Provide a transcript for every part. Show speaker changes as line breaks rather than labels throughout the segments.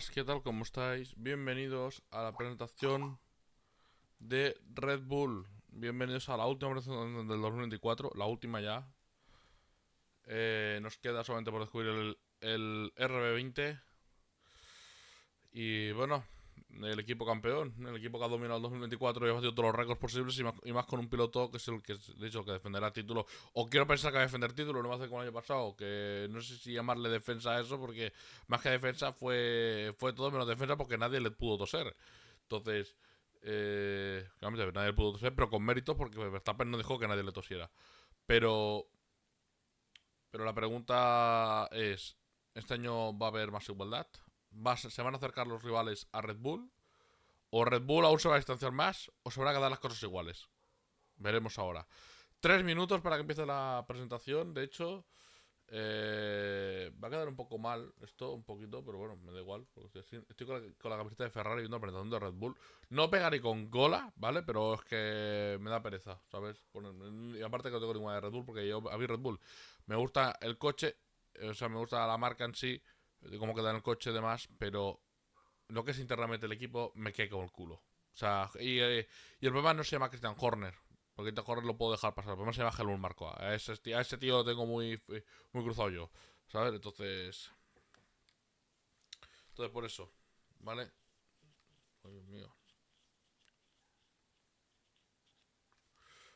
buenas, ¿qué tal? ¿Cómo estáis? Bienvenidos a la presentación de Red Bull. Bienvenidos a la última presentación del 2024, la última ya. Nos queda solamente por descubrir el RB20. Y bueno, el equipo campeón, el equipo que ha dominado el 2024 y ha batido todos los récords posibles y más con un piloto que es el que, de hecho, el que defenderá el título. O quiero pensar que va a defender el título, no va a hacer como el año pasado, que no sé si llamarle defensa a eso, porque más que defensa fue todo menos defensa porque nadie le pudo toser. Entonces, claramente nadie le pudo toser, pero con méritos porque Verstappen no dejó que nadie le tosiera. Pero, pero la pregunta es, ¿este año va a haber más igualdad? ¿Se van a acercar los rivales a Red Bull? ¿O Red Bull aún se va a distanciar más? ¿O se van a quedar las cosas iguales? Veremos ahora. 3 minutos para que empiece la presentación. De hecho, va a quedar un poco mal esto, un poquito, pero bueno, me da igual. Porque estoy con la camiseta de Ferrari viendo la presentación de Red Bull. No pegaré con gola, ¿vale? Pero es que me da pereza, ¿sabes? Y aparte que no tengo ninguna de Red Bull, porque yo a mí Red Bull me gusta el coche, o sea, me gusta la marca en sí, de cómo queda en el coche y demás, pero lo que es internamente el equipo me cae como el culo. O sea, y el problema no se llama Christian Horner, porque Christian Horner lo puedo dejar pasar. El problema se llama Helmut Marko. A ese tío lo tengo muy cruzado yo, ¿sabes? Entonces por eso, ¿vale? Oh, Dios mío.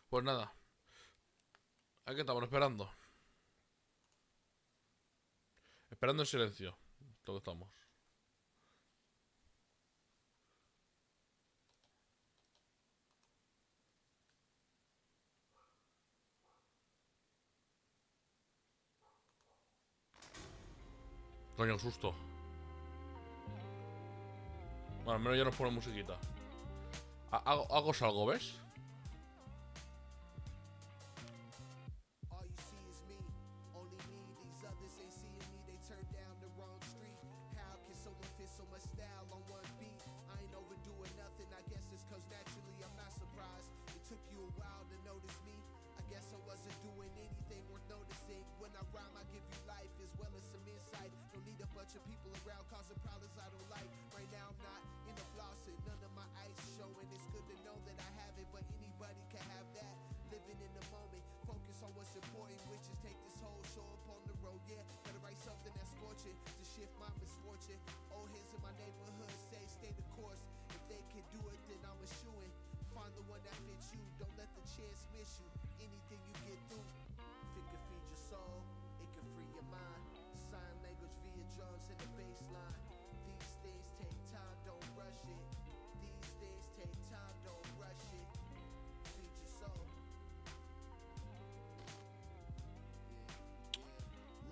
Pues nada, aquí estamos esperando. Esperando en silencio. Lo que estamos. Coño, qué susto. Bueno, al menos ya nos pone musiquita. Hago algo, ¿ves?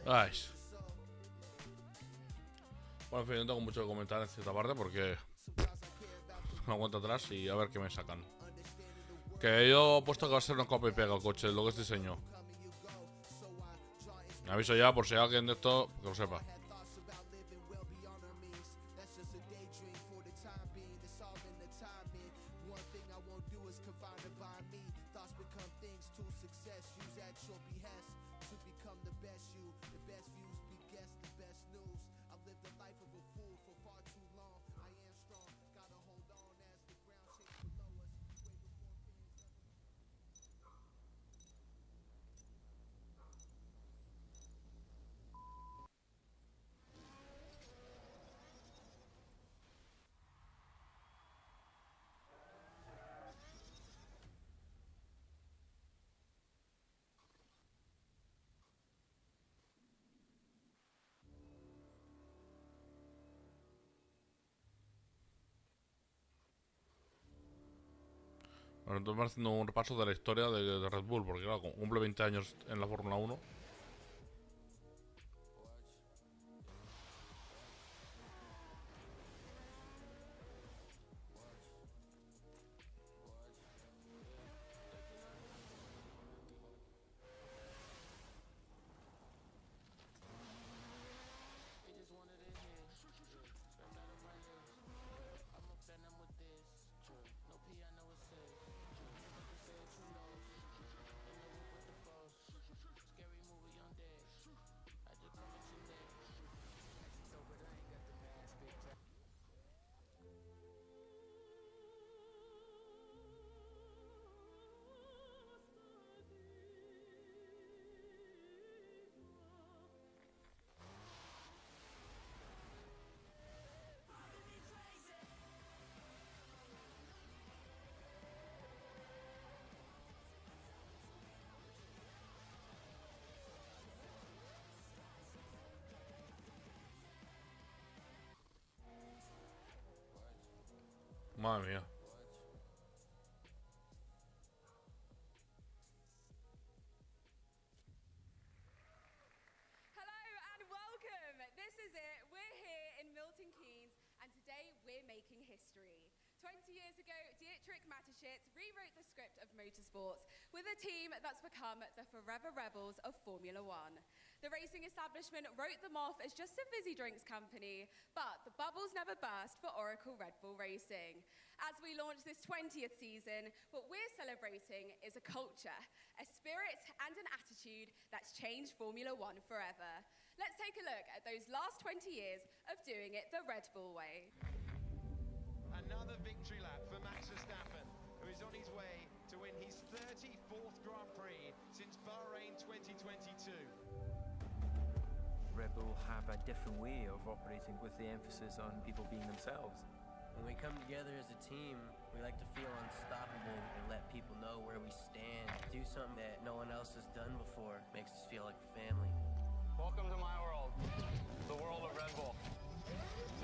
Ay. Bueno, en fin, no tengo mucho que comentar en cierta parte porque me aguanto atrás y a ver qué me sacan. Que yo he puesto que va a ser una copia y pega el coche, lo que es diseño. Me aviso ya por si alguien de esto que lo sepa. Bueno, entonces vamos haciendo un repaso de la historia de Red Bull, porque claro, cumple 20 años en la Fórmula 1. Madre mía.
Hello and welcome. This is it. We're here in Milton Keynes and today we're making history. 20 years ago, Dietrich Mateschitz rewrote the script of motorsports with a team that's become the forever rebels of Formula One. The racing establishment wrote them off as just a fizzy drinks company, but the bubbles never burst for Oracle Red Bull Racing. As we launch this 20th season, what we're celebrating is a culture, a spirit and an attitude that's changed Formula One forever. Let's take a look at those last 20 years of doing it the Red Bull way.
Another victory lap for Max Verstappen, who is on his way to win his 34th Grand Prix since Bahrain 2022.
Red Bull have a different way of operating with the emphasis on people being themselves.
When we come together as a team, we like to feel unstoppable and let people know where we stand. Do something that no one else has done before. Makes us feel like a family.
Welcome to my world, the world of Red Bull.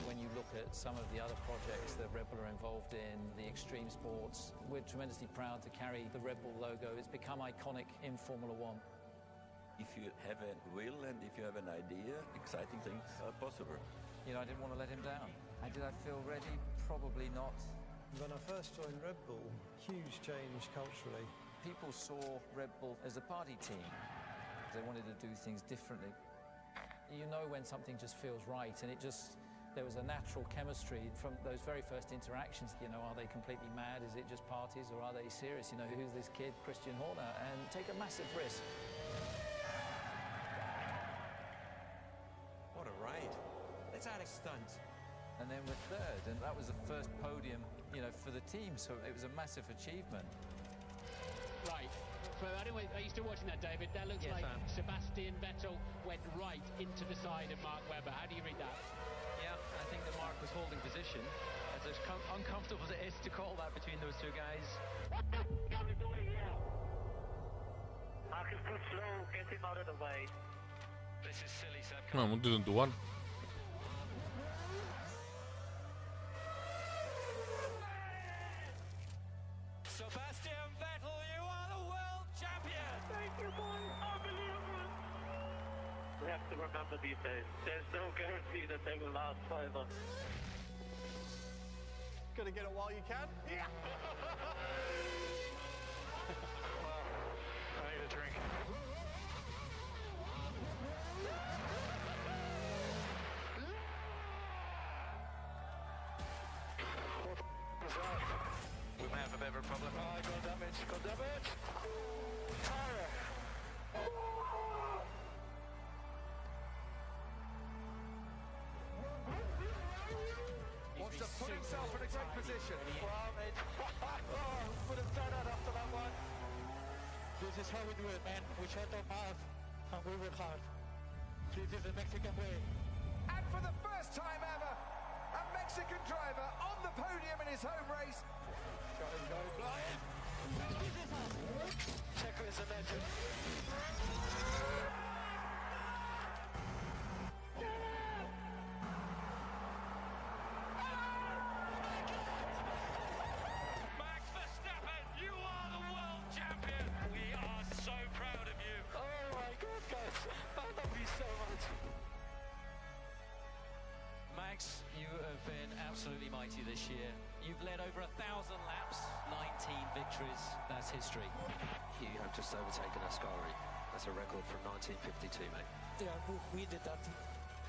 When you look at some of the other projects that Red Bull are involved in, the extreme sports, we're tremendously proud to carry the Red Bull logo. It's become iconic in Formula One.
If you have a will and if you have an idea, exciting things are possible.
You know, I didn't want to let him down. Did I feel ready? Probably not.
When I first joined Red Bull, huge change culturally.
People saw Red Bull as a party team. They wanted to do things differently. You know when something just feels right, and there was a natural chemistry from those very first interactions. You know, are they completely mad? Is it just parties, or are they serious? You know, who's this kid, Christian Horner? And take a massive risk.
What a ride. Let's add a stunt.
And then we're third, and that was the first podium, you know, for the team. So it was a massive achievement.
Right. So are you still watching that, David? That looks like Sebastian Vettel went right into the side of Mark Webber. How do you read that?
Yeah, I think that Mark was holding position. As uncomfortable as it is to call that between those two guys.
What the hell are we doing here? Mark is too slow. Get him out of the way.
This is silly, Seb.
No, I'm doing the one.
Sebastian Vettel, you are the world champion!
Thank you, boys. Unbelievable. We have to remember these days. There's no guarantee that they will last forever.
Gonna get it while you can? Yeah!
Well, I need a drink. What was that?
We may have a bit of a problem.
Oh, got damage, got damage. Fire.
Wants to put himself in a great position.
Put him down after that one.
This is how we do it, man. We shut our mouth and we work hard. This is the Mexican way.
And for the first time ever, a Mexican driver on the podium in his home race.
Checo is a legend.
Max Verstappen, you are the world champion! We are so proud of you!
Oh my God, guys. I love you so much.
Max, you have been absolutely mighty this year. You've led over 1,000 laps, 19 victories. That's history.
You have just overtaken Ascari. That's a record from 1952, mate.
Yeah, we did that.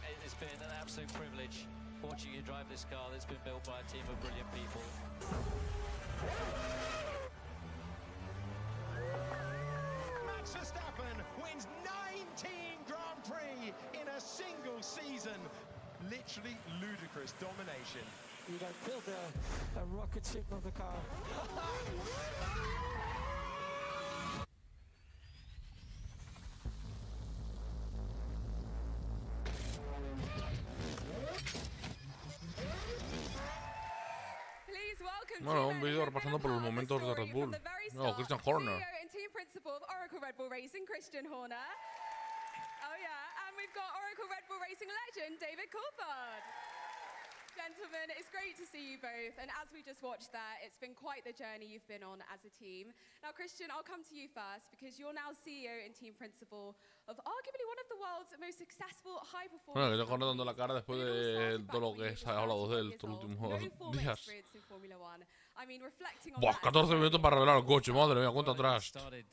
It has been an absolute privilege watching you drive this car that's been built by a team of brilliant people.
Max Verstappen wins 19 Grand Prix in a single season. Literally ludicrous domination.
You guys built a rocket ship of the car.
Please welcome
Bueno, un
team
vídeo
manager
repasando por los
and
momentos de
story
Red Bull.
from the very
No,
start,
Christian Horner.
CEO and team principal of Oracle Red Bull Racing, Christian Horner. Oh yeah, and we've got Oracle Red Bull Racing legend, David Coulthard. Gentlemen, it's great to see you both. And as we just watched there, it's been quite the journey you've been on as a team. Now, Christian, I'll come to you first because you're now CEO and team principal of arguably one of the world's most successful high-performance
Bueno, que te corre dando la cara después de todo lo que se ha hablado de él estos últimos días. Buah, 14 minutos para revelar el coche, madre mía, cuenta atrás.
Started,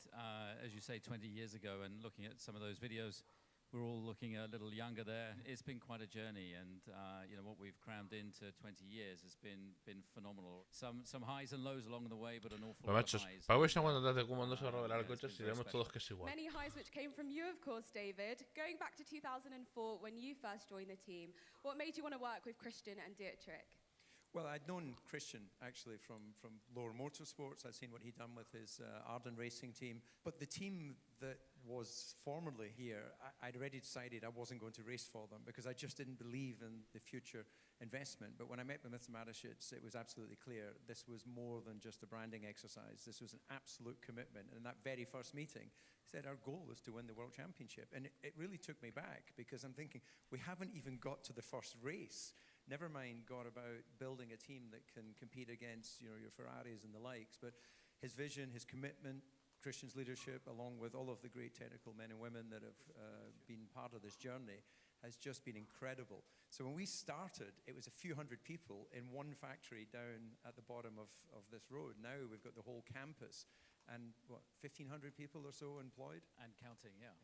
as you say, 20 years ago, and looking at some of those videos, we're all looking a little younger there. It's been quite a journey, and you know what we've crammed into 20 years has been phenomenal. Some highs and lows along the way, but an awful lot of highs.
Para ver si aguantas de cuando se va a revelar el coche, si vemos todos que es igual.
Many highs which came from you, of course, David. Going back to 2004 when you first joined the team, what made you want to work with Christian and Dietrich?
Well, I'd known Christian actually from Lower Motorsports. I'd seen what he'd done with his Arden racing team. But the team that was formerly here, I'd already decided I wasn't going to race for them because I just didn't believe in the future investment. But when I met with Mr. Mateschitz, it was absolutely clear this was more than just a branding exercise. This was an absolute commitment. And in that very first meeting, he said, our goal is to win the World Championship. And it really took me back because I'm thinking, we haven't even got to the first race. Never mind God about building a team that can compete against, you know, your Ferraris and the likes, but his vision, his commitment, Christian's leadership, along with all of the great technical men and women that have been part of this journey, has just been incredible. So when we started, it was a few hundred people in one factory down at the bottom of this road. Now we've got the whole campus and, what, 1,500 people or so employed?
And counting, yeah.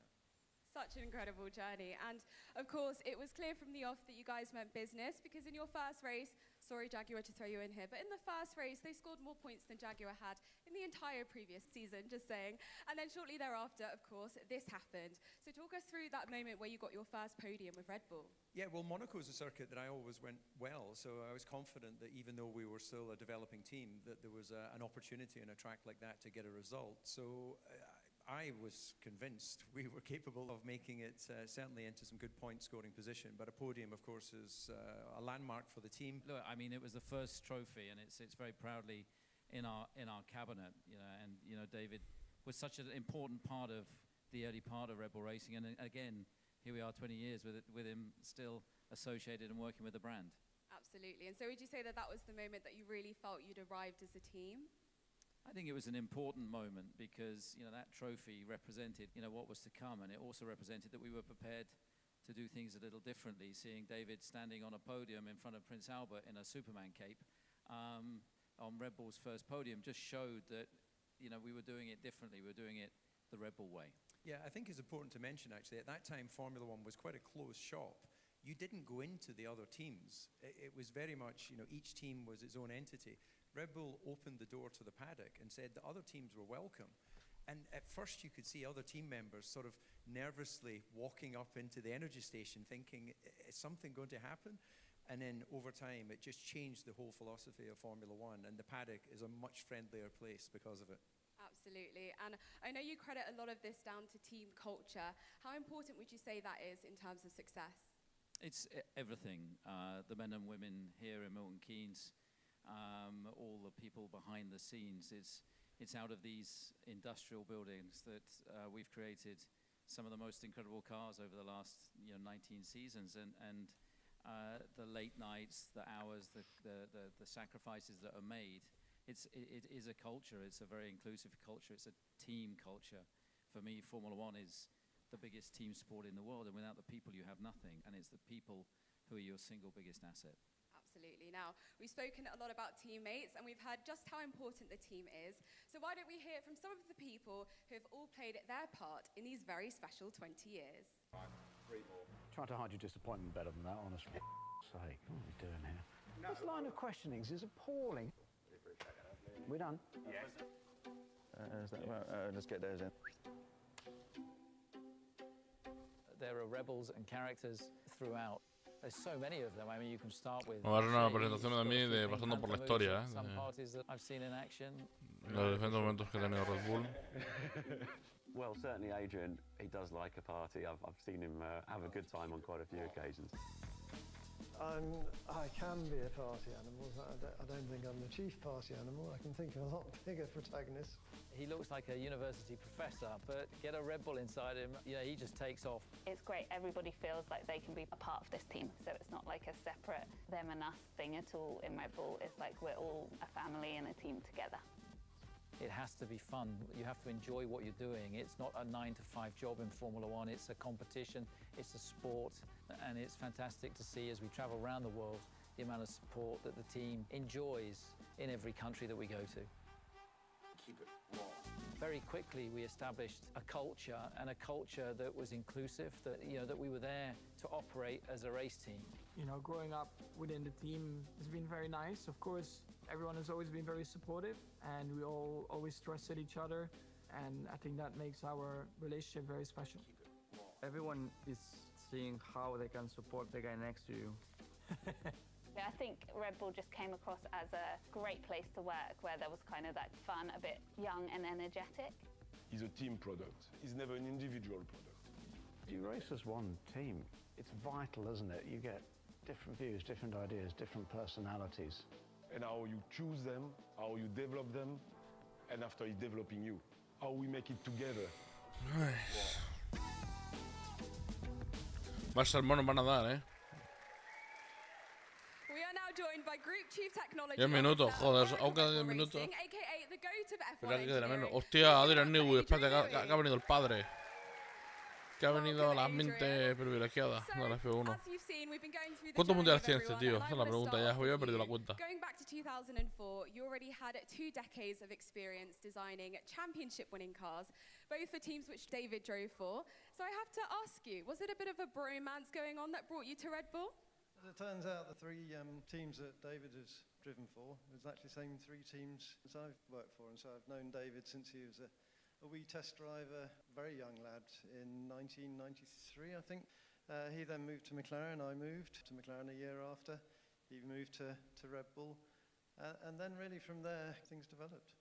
Such an incredible journey. And of course, it was clear from the off that you guys meant business because in your first race, sorry Jaguar to throw you in here, but in the first race, they scored more points than Jaguar had in the entire previous season, just saying. And then shortly thereafter, of course, this happened. So talk us through that moment where you got your first podium with Red Bull.
Yeah, well, Monaco is a circuit that I always went well, so I was confident that even though we were still a developing team, that there was an opportunity on a track like that to get a result. So I was convinced we were capable of making it certainly into some good point scoring position, but a podium, of course, is a landmark for the team.
Look, I mean, it was the first trophy, and it sits very proudly in our cabinet, you know. And you know, David was such an important part of the early part of Red Bull Racing, and again, here we are 20 years with him still associated and working with the brand.
Absolutely. And so would you say that that was the moment that you really felt you'd arrived as a team?
I think it was an important moment because, you know, that trophy represented, you know, what was to come, and it also represented that we were prepared to do things a little differently. Seeing David standing on a podium in front of Prince Albert in a Superman cape on Red Bull's first podium just showed that, you know, we were doing it differently. We were doing it the Red Bull way.
Yeah, I think it's important to mention, actually, at that time, Formula One was quite a closed shop. You didn't go into the other teams. It was very much, you know, each team was its own entity. Red Bull opened the door to the paddock and said the other teams were welcome. And at first you could see other team members sort of nervously walking up into the energy station thinking, is something going to happen? And then over time it just changed the whole philosophy of Formula One, and the paddock is a much friendlier place because of it.
Absolutely. And I know you credit a lot of this down to team culture. How important would you say that is in terms of success?
It's everything. The men and women here in Milton Keynes, all the people behind the scenes. It's out of these industrial buildings that we've created some of the most incredible cars over the last 19 seasons, and the late nights, the hours, the sacrifices that are made. It is a culture. It's a very inclusive culture. It's a team culture. For me, Formula One is the biggest team sport in the world, and without the people you have nothing, and it's the people who are your single biggest asset.
Absolutely. Now, we've spoken a lot about teammates, and we've heard just how important the team is. So why don't we hear from some of the people who have all played their part in these very special 20 years?
Trying to hide your disappointment better than that, honestly. Sake, what are we doing here? This line of questioning is appalling. We're done?
Yes. Let's get those in.
There are rebels and characters throughout. There's so many of them. I mean, you can start with.
Vamos a ver una presentación de mí de pasando por la historia,
Some parties that I've seen in action.
Los diferentes momentos que ha tenido Red Bull.
Well, certainly Adrian, he does like a party. I've seen him have a good time on quite a few occasions.
I can be a party animal. I don't think I'm the chief party animal. I can think of a lot bigger protagonists.
He looks like a university professor, but get a Red Bull inside him, yeah, he just takes off.
It's great. Everybody feels like they can be a part of this team, so it's not like a separate them and us thing at all in Red Bull. It's like we're all a family and a team together.
It has to be fun. You have to enjoy what you're doing. It's not a 9-to-5 job in Formula One. It's a competition, it's a sport, and it's fantastic to see as we travel around the world the amount of support that the team enjoys in every country that we go to.
Keep it raw.
Very quickly we established a culture, and a culture that was inclusive, that, you know, that we were there to operate as a race team.
You know, growing up within the team has been very nice. Of course, everyone has always been very supportive, and we all always trusted each other, and I think that makes our relationship very special.
Everyone is seeing how they can support the guy next to you.
I think Red Bull just came across as a great place to work, where there was kind of that fun, a bit young and energetic.
He's a team product. He's never an individual product.
You race as one team. It's vital, isn't it? You get different views, different ideas, different personalities.
And how you choose them, how you develop them, and after he's developing you, how we make it together.
Nice. Más sermones van a dar,
We are now joined by Group Chief Technology
10 minutos, joder, aún quedan 10 minutos.
aka the GOAT of F1
Espera que quede
engineering.
menos. Hostia, Adrian Newey, espérate, que ha venido el padre. Que ha venido la mente privilegiada de la F1.
As you've seen, we've been going through the
¿Cuántos
journey
mundiales
of
tiene este
everyone,
tío?
and
Esa
I'm
es la
gonna
pregunta,
start
ya
off
voy a
with
perder la
you.
cuenta.
Going back to 2004, you already had 2 decades of experience designing championship-winning cars, both for teams which David drove for. So I have to ask you, was it a bit of a bromance going on that brought you to Red Bull?
As it turns out, the 3 teams that David has driven for was actually the same 3 teams as I've worked for, and so I've known David since he was a wee test driver, very young lad, in 1993, I think. He then moved to McLaren. I moved to McLaren a year after. He moved to Red Bull, and then really from there things developed.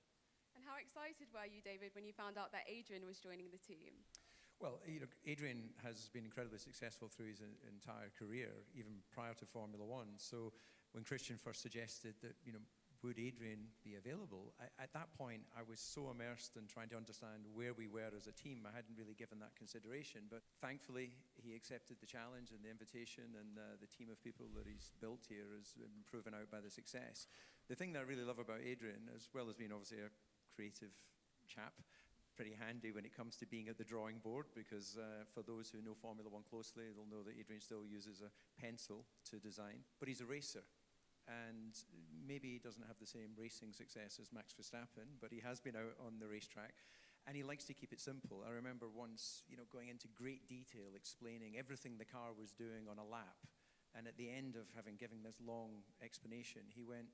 And how excited were you, David, when you found out that Adrian was joining the team?
Well, you know, Adrian has been incredibly successful through his entire career, even prior to Formula One. So when Christian first suggested that, you know, would Adrian be available, at that point I was so immersed in trying to understand where we were as a team, I hadn't really given that consideration. But thankfully he accepted the challenge and the invitation, and the team of people that he's built here has been proven out by the success. The thing that I really love about Adrian, as well as being obviously a creative chap, pretty handy when it comes to being at the drawing board, because for those who know Formula One closely, they'll know that Adrian still uses a pencil to design, but he's a racer. And maybe he doesn't have the same racing success as Max Verstappen, but he has been out on the racetrack, and he likes to keep it simple. I remember once, you know, going into great detail, explaining everything the car was doing on a lap, and at the end of having given this long explanation, he went,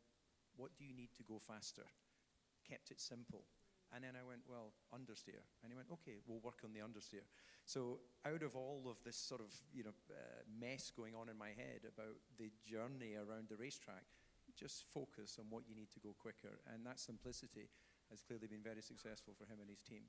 "What do you need to go faster?" Kept it simple. And then I went, "Well, understeer." And he went, "Okay, we'll work on the understeer." So out of all of this sort of, you know, mess going on in my head about the journey around the racetrack, just focus on what you need to go quicker. And that simplicity has clearly been very successful for him and his team.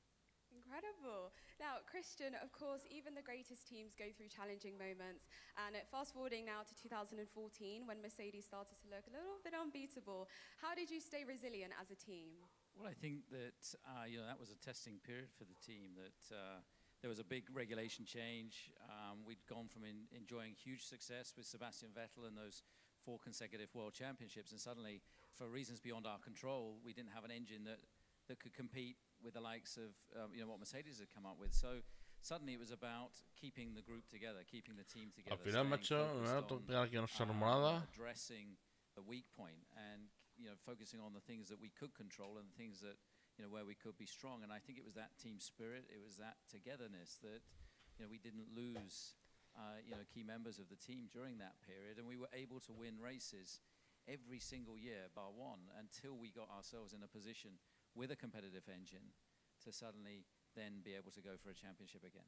Incredible. Now, Christian, of course, even the greatest teams go through challenging moments. And fast forwarding now to 2014, when Mercedes started to look a little bit unbeatable, how did you stay resilient as a team?
Well, I think that you know, that was a testing period for the team. That there was a big regulation change. We'd gone from enjoying huge success with Sebastian Vettel and those 4 consecutive world championships, and suddenly, for reasons beyond our control, we didn't have an engine that could compete with the likes of you know, what Mercedes had come up with. So suddenly it was about keeping the group together, keeping the team together.
Al final, macho,
addressing the weak point, and you know, focusing on the things that we could control and the things that, you know, where we could be strong. And I think it was that team spirit, it was that togetherness that, you know, we didn't lose, you know, key members of the team during that period, and we were able to win races every single year bar one, until we got ourselves in a position with a competitive engine to suddenly then be able to go for a championship again.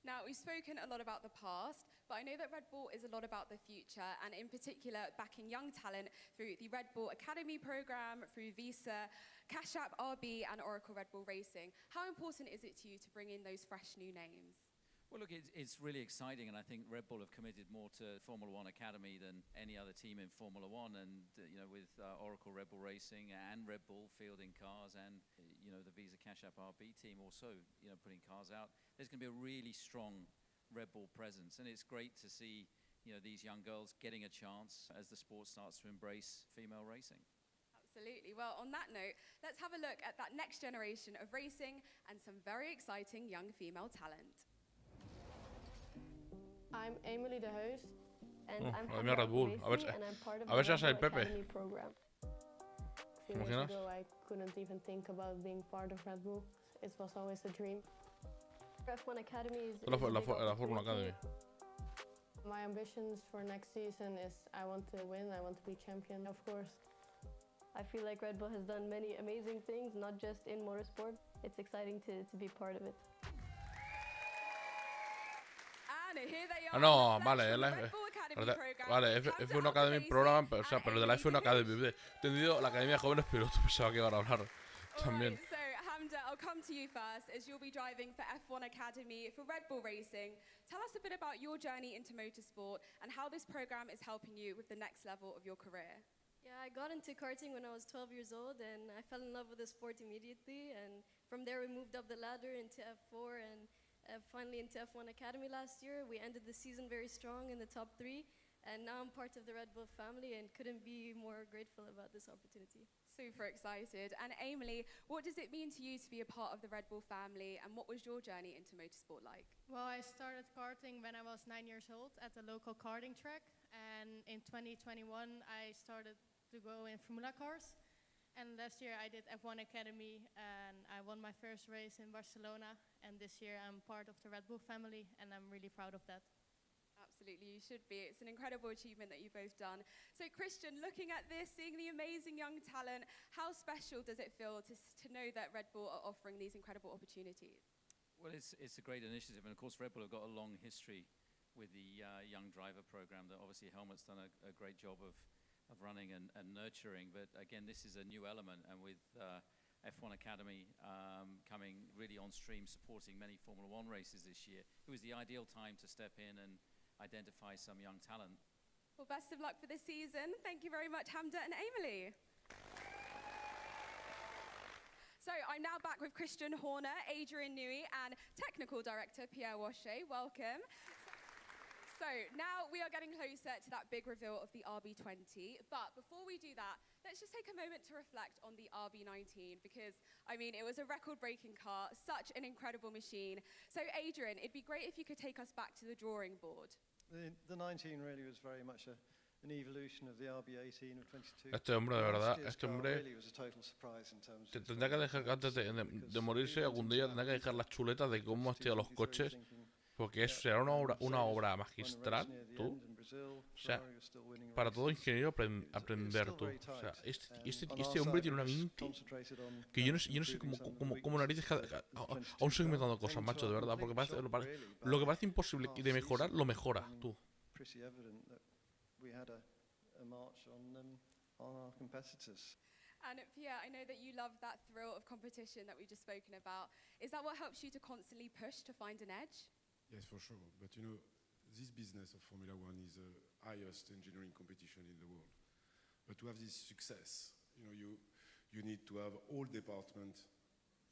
Now, we've spoken a lot about the past, but I know that Red Bull is a lot about the future, and in particular, backing young talent through the Red Bull Academy program, through Visa, Cash App, RB, and Oracle Red Bull Racing. How important is it to you to bring in those fresh new names?
Well, look, it's really exciting, and I think Red Bull have committed more to Formula One Academy than any other team in Formula One. And with Oracle Red Bull Racing and Red Bull fielding cars, and the Visa Cash App RB team also putting cars out, there's going to be a really strong Red Bull presence, and it's great to see these young girls getting a chance as the sport starts to embrace female racing.
Absolutely. Well, on that note, let's have a look at that next generation of racing and some very exciting young female talent.
I'm Emily, the host, and I'm
Academia Red Bull.
and I'm part of
A ver si
the
hace el
Red Bull
Pepe.
Academy program. A few years ago, I couldn't even think about being part of Red Bull. It was always a dream. F1 Academy is
La
a big
Fórmula Academy.
opportunity. My ambitions for next season is I want to win, I want to be champion, of course. I feel like Red Bull has done many amazing things, not just in motorsport. It's exciting to be part of it.
No, vale, vale, F1 Academy Program, pero de la F1 Academy. He entendido la Academia de Jóvenes Pilotos, pensaba que iban a hablar también.
So, Hamda, I'll come to you first, as you'll be driving for F1 Academy for Red Bull Racing. Tell us a bit about your journey into motorsport and how this program is helping you with the next level of your career.
Yeah, I got into karting when I was 12 years old, and I fell in love with the sport immediately. And from there, we moved up the ladder into F4 and finally into F1 Academy last year. We ended the season very strong in the top 3, and now I'm part of the Red Bull family and couldn't be more grateful about this opportunity.
Super excited. And Emily, what does it mean to you to be a part of the Red Bull family, and what was your journey into motorsport like?
Well, I started karting when I was 9 years old at the local karting track, and in 2021 I started to go in Formula cars. And last year I did F1 Academy, and I won my first race in Barcelona. And this year I'm part of the Red Bull family, and I'm really proud of that.
Absolutely, you should be. It's an incredible achievement that you've both done. So Christian, looking at this, seeing the amazing young talent, how special does it feel to know that Red Bull are offering these incredible opportunities?
Well, it's a great initiative, and of course Red Bull have got a long history with the young driver program that obviously Helmut's done a great job of running and nurturing. But again, this is a new element, and with F1 Academy coming really on stream, supporting many Formula One races this year, it was the ideal time to step in and identify some young talent.
Well, best of luck for this season. Thank you very much, Hamda and Emily. So I'm now back with Christian Horner, Adrian Newey, and Technical Director Pierre Wachet. Welcome. So now we are getting closer to that big reveal of the RB20. But before we do that, let's just take a moment to reflect on the RB19, because, I mean, it was a record-breaking car, such an incredible machine. So Adrian, it'd be great if you could take us back to the drawing board.
The 19 really was very much an evolution of the RB18 of 22.
Este hombre, de verdad, este hombre
really was a total surprise in terms of
tendrá que dejar, antes de morirse, algún día tendrá que dejar las chuletas de cómo hacía los coches, porque eso será una obra magistral, tú. O sea, para todo ingeniero aprender, tú. O sea, este hombre tiene una mente que yo no sé cómo narices aún sigue inventando cosas, macho, de verdad, porque lo que parece imposible de mejorar, lo mejora, tú.
We had a march on our competitors.
And Pierre, I know that you love that thrill of competition that we've just spoken about. Is that what helps you to constantly push to find an edge?
Yes, for sure. But you know, this business of Formula One is the highest engineering competition in the world. But to have this success, you know, you need to have all departments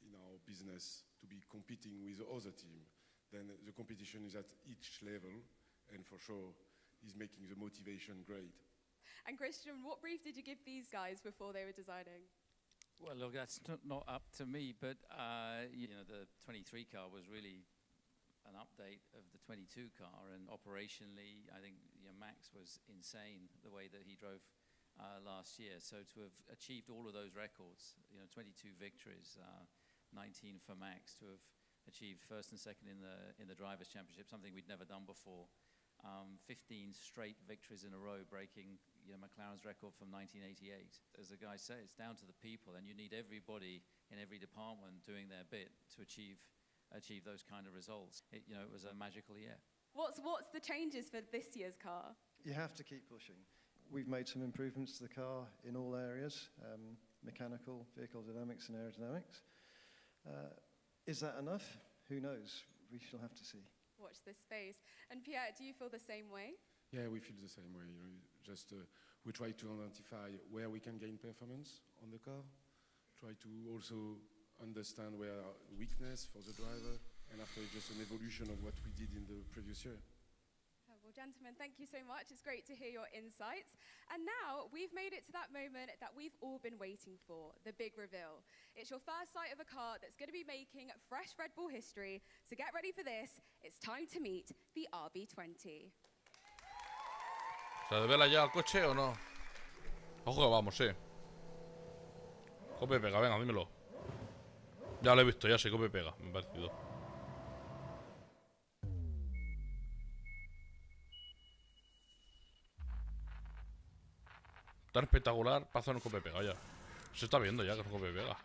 in our business to be competing with the other team. Then the competition is at each level, and for sure, is making the motivation great.
And Christian, what brief did you give these guys before they were designing?
Well, look, that's not up to me, but you know, the 23 car was really an update of the 22 car, and operationally, I think Max was insane the way that he drove last year. So to have achieved all of those records, you know, 22 victories, 19 for Max, to have achieved first and second in the Drivers' Championship, something we'd never done before. 15 straight victories in a row, breaking McLaren's record from 1988. As the guys say, it's down to the people, and you need everybody in every department doing their bit to achieve those kind of results. It was a magical year.
What's the changes for this year's car?
You have to keep pushing. We've made some improvements to the car in all areas, mechanical, vehicle dynamics and aerodynamics. Is that enough? Who knows? We shall have to see.
watch this space. And Pierre, do you feel the same way?
Yeah, we feel the same way. You know, just we try to identify where we can gain performance on the car. Try to also understand where weakness for the driver, and after just an evolution of what we did in the previous year.
Well, gentlemen, thank you so much. It's great to hear your insights. And now we've made it to that moment that we've all been waiting for, the big reveal. It's your first sight of a car that's going to be making fresh Red Bull history. So get ready for this. It's time to meet the RB20.
¿Se devela ya el coche o no? Ojo que vamos, sí. Copia y pega, venga, dímelo. Ya lo he visto, ya sé, copia y pega, me ha parecido. Tan espectacular para hacer un copia y pega, ya. Se está viendo ya que es un copia y pega.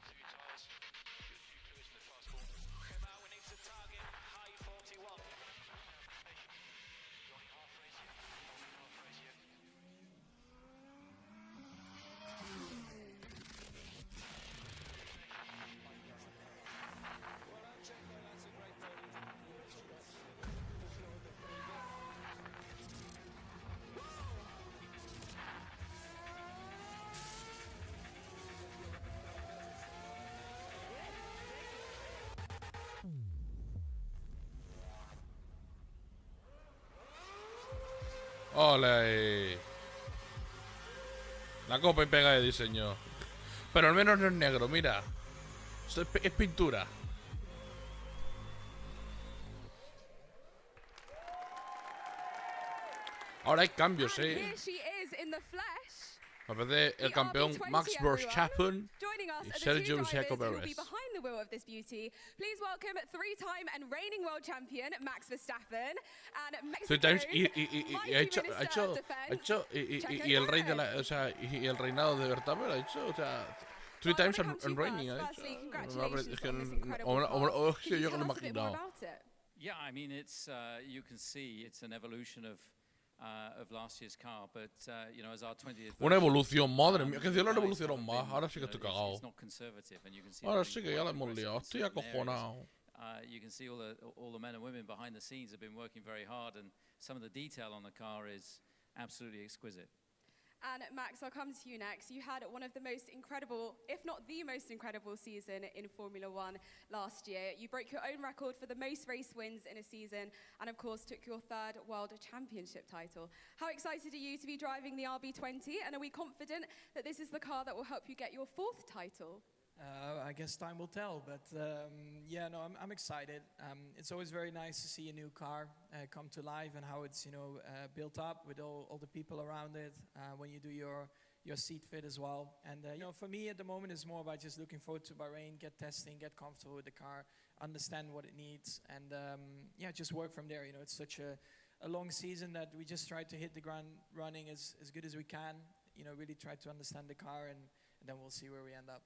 ¡Ole! La copa y pega de diseño. Pero al menos no es negro, mira. Esto es pintura. Ahora hay cambios,
Here she is in the flesh.
Me parece el campeón Max Verstappen y Sergio Checo Pérez.
Behind the wheel of this beauty, please welcome three-time and reigning world champion Max Verstappen and Mexico's
y el rey de la, o sea, y el reinado de Verstappen ha hecho, o sea, 3 times and reigning ha hecho. Es que yo que no me he imaginado.
Yeah, I mean, it's you can see it's an evolution of last year's car, but you know, as our 20th.
Una evolución, madre mía, que si no evolucionaron más, ahora sí que estoy cagado. Ahora sí que ya la hemos liado, estoy acojonado.
You can see all the men and women behind the scenes have been working very hard, and some of the detail on the car is absolutely exquisite.
And Max, I'll come to you next. You had one of the most incredible, if not the most incredible season in Formula One last year. You broke your own record for the most race wins in a season and of course took your 3rd World Championship title. How excited are you to be driving the RB20, and are we confident that this is the car that will help you get your 4th title?
I guess time will tell, but yeah, no, I'm excited. It's always very nice to see a new car come to life and how it's, you know, built up with all the people around it. When you do your seat fit as well, and you know, for me at the moment it's more about just looking forward to Bahrain, get testing, get comfortable with the car, understand what it needs, and yeah, just work from there. You know, it's such a long season that we just try to hit the ground running as good as we can. You know, really try to understand the car, and then we'll see where we end up.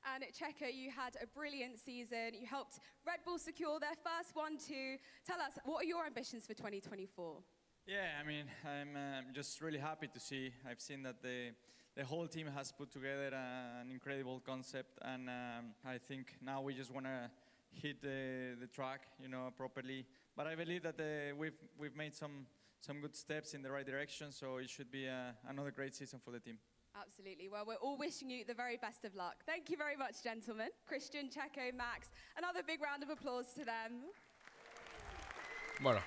And Checo, you had a brilliant season. You helped Red Bull secure their first 1-2. Tell us, what are your ambitions for 2024?
Yeah, I mean, I'm just really happy to see. I've seen that the whole team has put together an incredible concept, and I think now we just want to hit the track, you know, properly. But I believe that we've made some good steps in the right direction, so it should be another great season for the team.
Absolutely. Well, we're all wishing you the very best of luck. Thank you very much, gentlemen. Christian, Checo, Max, another big round of applause to them.
Bueno.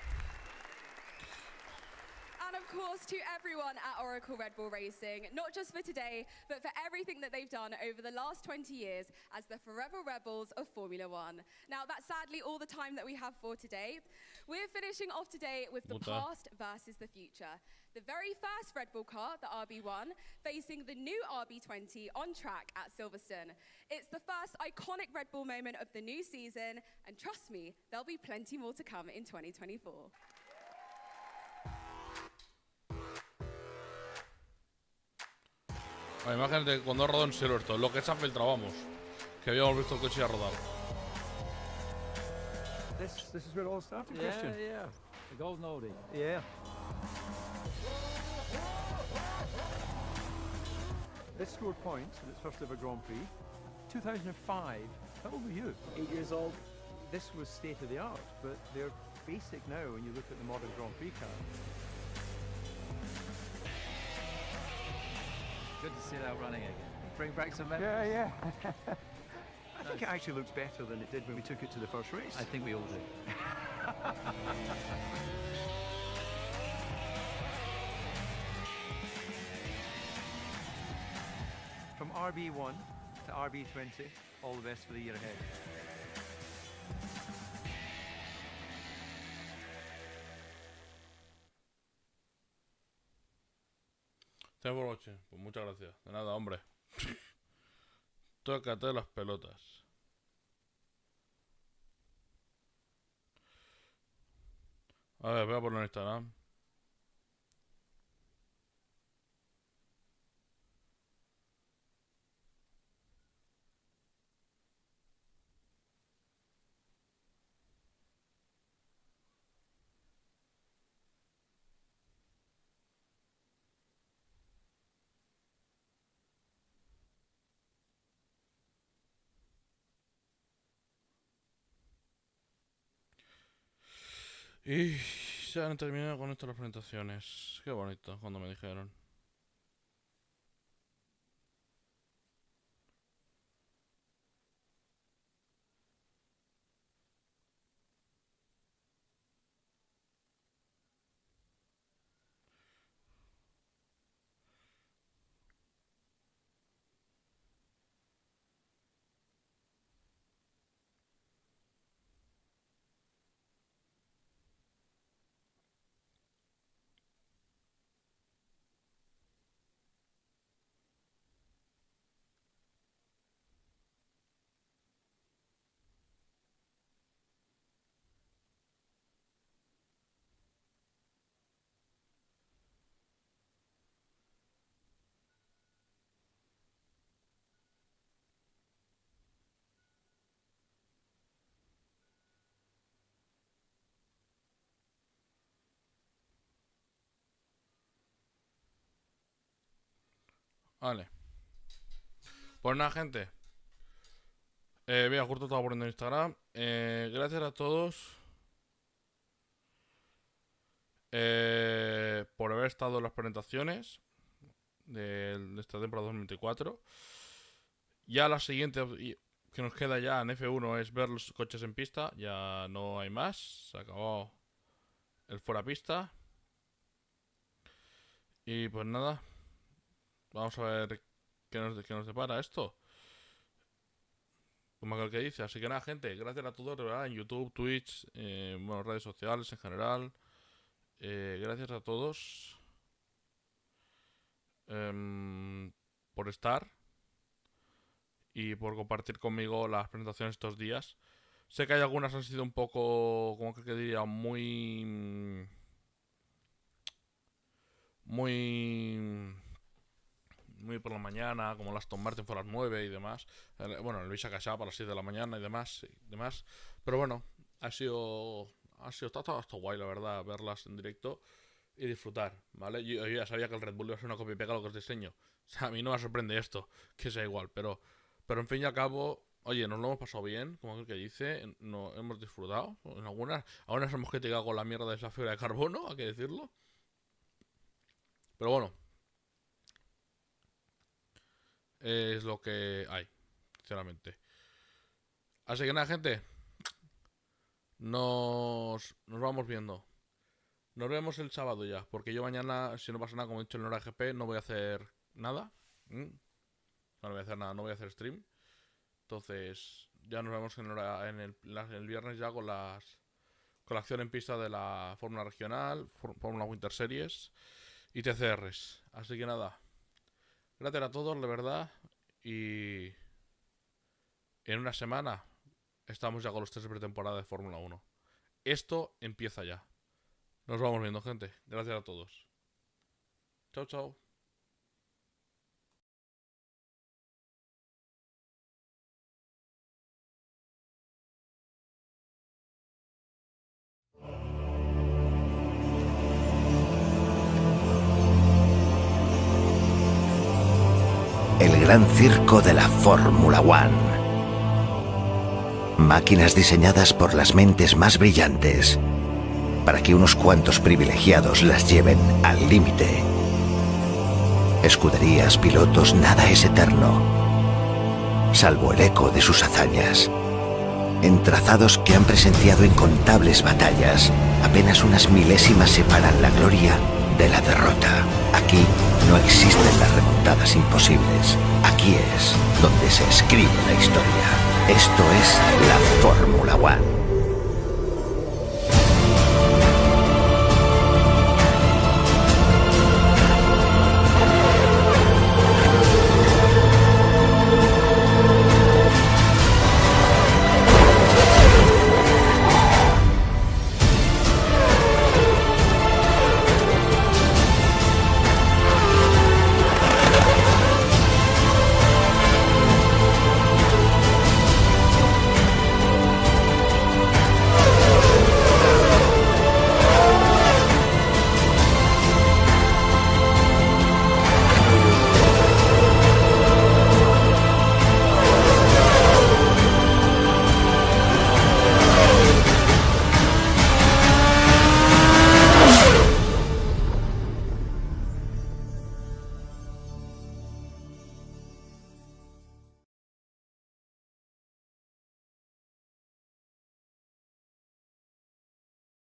And of course, to everyone at Oracle Red Bull Racing, not just for today, but for everything that they've done over the last 20 years as the forever rebels of Formula One. Now, that's sadly all the time that we have for today. We're finishing off today with the past versus the future. The very first Red Bull car, the RB1, facing the new RB20 on track at Silverstone. It's the first iconic Red Bull moment of the new season, and trust me, there'll be plenty more to come in 2024.
La imagen de cuando ha rodado en Silverstone, lo que se ha filtrado, vamos, que habíamos visto el coche ya rodar.
This is where it all started, Christian.
Yeah, the golden oldie.
Yeah. This scored points in its first ever Grand Prix. 2005. How old were you?
8 years old.
This was state of the art, but they're
basic now when you look at the modern Grand Prix car.
Good to see that running again. Bring back some memories.
Yeah. I think it actually looks better than it did when we took it to the first race.
I think we all do.
From RB1 to RB20, all the best for the year ahead.
Thanks for watching. Pues muchas gracias. De nada, hombre. Tócate las pelotas. A ver, voy a poner en Instagram. Y se han terminado con estas las presentaciones. Qué bonito cuando me dijeron. Vale. Pues nada, gente. Mira, justo estaba poniendo en Instagram. Gracias a todos por haber estado en las presentaciones de esta temporada 2024. Ya la siguiente que nos queda ya en F1 es ver los coches en pista. Ya no hay más. Se acabó el fuera pista. Y pues nada. Vamos a ver qué nos depara esto. Como aquel que dice. Así que nada, gente. Gracias a todos, de verdad. En YouTube, Twitch, bueno, redes sociales en general. Gracias a todos por estar y por compartir conmigo las presentaciones estos días. Sé que hay algunas han sido un poco, como que diría, muy por la mañana, como las Aston Martin fue a las 9 y demás. Bueno, el Visa Cachap a las 6 de la mañana y demás. Pero bueno, está guay, la verdad, verlas en directo y disfrutar, ¿vale? Yo ya sabía que el Red Bull iba a ser una copia y pega lo que os diseño. O sea, a mí no me sorprende esto, que sea igual, pero en fin y al cabo, oye, nos lo hemos pasado bien, como aquel que dice, no, hemos disfrutado. En algunas hemos criticado con la mierda de esa fibra de carbono, hay que decirlo. Pero bueno, es lo que hay, sinceramente. Así que nada, gente, nos vamos viendo. Nos vemos el sábado ya, porque yo mañana, si no pasa nada, como he dicho en el hora GP, no voy a hacer nada. No voy a hacer nada, no voy a hacer stream. Entonces, ya nos vemos el viernes ya con la acción en pista de la Fórmula Regional, Fórmula Winter Series y TCRs. Así que nada, gracias a todos, de verdad. Y en una semana estamos ya con los 3 de pretemporada de Fórmula 1. Esto empieza ya. Nos vamos viendo, gente. Gracias a todos. Chao, chao.
El gran circo de la Fórmula 1. Máquinas diseñadas por las mentes más brillantes para que unos cuantos privilegiados las lleven al límite. Escuderías, pilotos, nada es eterno, salvo el eco de sus hazañas. En trazados que han presenciado incontables batallas, apenas unas milésimas separan la gloria de la derrota. Aquí no existen las remontadas imposibles. Aquí es donde se escribe la historia. Esto es la Fórmula 1.